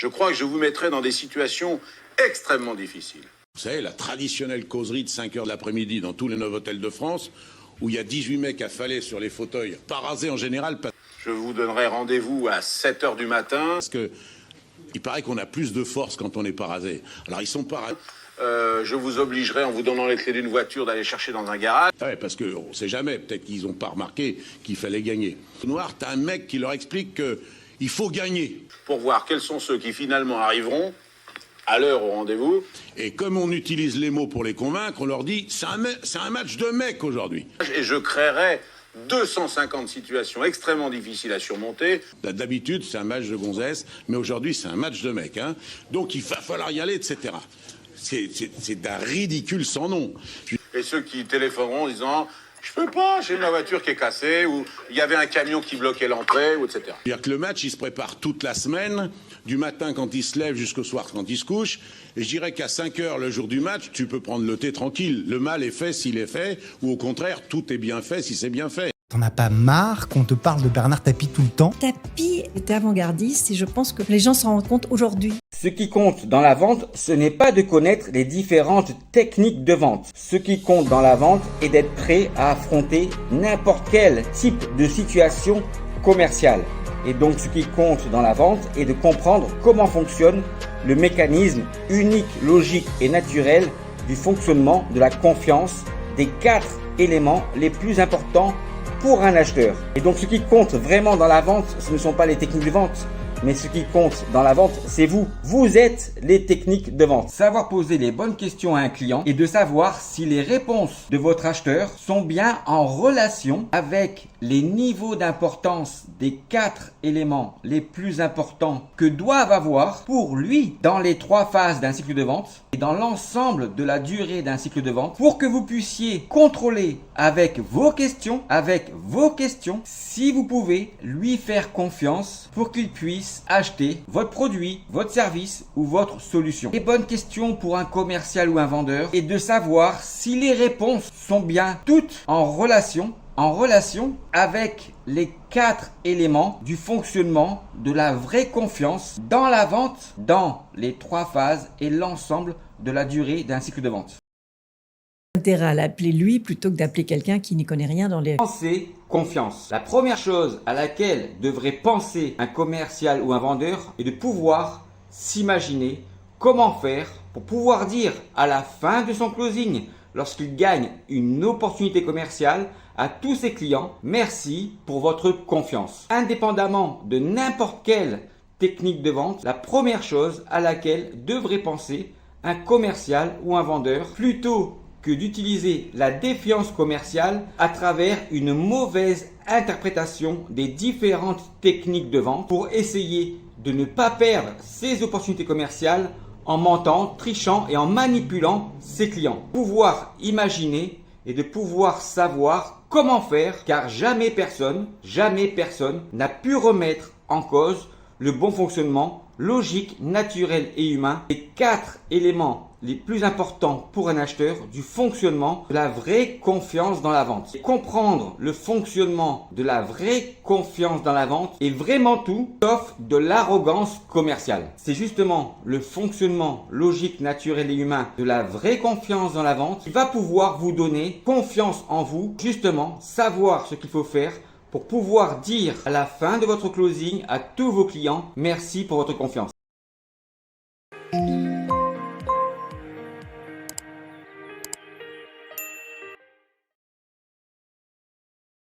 Je crois que je vous mettrai dans des situations extrêmement difficiles. Vous savez, la traditionnelle causerie de 5 heures de l'après-midi dans tous les 9 hôtels de France, où il y a 18 mecs affalés sur les fauteuils, pas rasés en général. Je vous donnerai rendez-vous à 7 heures du matin. Parce que il paraît qu'on a plus de force quand on n'est pas rasé. Alors ils sont pas rasés. Je vous obligerai, en vous donnant les clés d'une voiture, d'aller chercher dans un garage. Ouais, parce qu'on ne sait jamais, peut-être qu'ils n'ont pas remarqué qu'il fallait gagner. Noir, t'as un mec qui leur explique qu'il faut gagner. Pour voir quels sont ceux qui finalement arriveront à l'heure au rendez-vous. Et comme on utilise les mots pour les convaincre, on leur dit c'est un match de mecs aujourd'hui. Et je créerai 250 situations extrêmement difficiles à surmonter. D'habitude, c'est un match de gonzesse, mais aujourd'hui, c'est un match de mecs. Hein. Donc il va falloir y aller, etc. C'est d'un ridicule sans nom. Et ceux qui téléphoneront en disant « Je peux pas, j'ai ma voiture qui est cassée » ou « Il y avait un camion qui bloquait l'entrée » ou etc. C'est-à-dire que le match, il se prépare toute la semaine, du matin quand il se lève jusqu'au soir quand il se couche. Et je dirais qu'à 5 heures, le jour du match, tu peux prendre le thé tranquille. Le mal est fait s'il est fait, ou au contraire, tout est bien fait si c'est bien fait. T'en as pas marre qu'on te parle de Bernard Tapie tout le temps? Tapie était avant-gardiste et je pense que les gens s'en rendent compte aujourd'hui. Ce qui compte dans la vente, ce n'est pas de connaître les différentes techniques de vente. Ce qui compte dans la vente est d'être prêt à affronter n'importe quel type de situation commerciale. Et donc ce qui compte dans la vente est de comprendre comment fonctionne le mécanisme unique, logique et naturel du fonctionnement de la confiance des 4 éléments les plus importants pour un acheteur. Et donc ce qui compte vraiment dans la vente, ce ne sont pas les techniques de vente, mais ce qui compte dans la vente, c'est vous. Vous êtes les techniques de vente. Savoir poser les bonnes questions à un client et de savoir si les réponses de votre acheteur sont bien en relation avec les niveaux d'importance des 4 éléments les plus importants que doivent avoir pour lui dans les 3 phases d'un cycle de vente et dans l'ensemble de la durée d'un cycle de vente pour que vous puissiez contrôler avec vos questions, si vous pouvez lui faire confiance pour qu'il puisse acheter votre produit, votre service ou votre solution. Les bonnes questions pour un commercial ou un vendeur est de savoir si les réponses sont bien toutes en relation avec les 4 éléments du fonctionnement de la vraie confiance dans la vente, dans les 3 phases et l'ensemble de la durée d'un cycle de vente. Intérêt à l'appeler lui plutôt que d'appeler quelqu'un qui n'y connaît rien dans les... Penser confiance. La première chose à laquelle devrait penser un commercial ou un vendeur est de pouvoir s'imaginer comment faire pour pouvoir dire à la fin de son closing, lorsqu'il gagne une opportunité commerciale, à tous ses clients, merci pour votre confiance. Indépendamment de n'importe quelle technique de vente, la première chose à laquelle devrait penser un commercial ou un vendeur, plutôt que d'utiliser la défiance commerciale à travers une mauvaise interprétation des différentes techniques de vente pour essayer de ne pas perdre ses opportunités commerciales en mentant, trichant et en manipulant ses clients. Pouvoir imaginer et de pouvoir savoir comment faire, car jamais personne n'a pu remettre en cause le bon fonctionnement logique, naturel et humain des 4 éléments les plus importants pour un acheteur du fonctionnement de la vraie confiance dans la vente. Comprendre le fonctionnement de la vraie confiance dans la vente est vraiment tout sauf de l'arrogance commerciale. C'est justement le fonctionnement logique, naturel et humain de la vraie confiance dans la vente qui va pouvoir vous donner confiance en vous, justement savoir ce qu'il faut faire pour pouvoir dire à la fin de votre closing à tous vos clients merci pour votre confiance.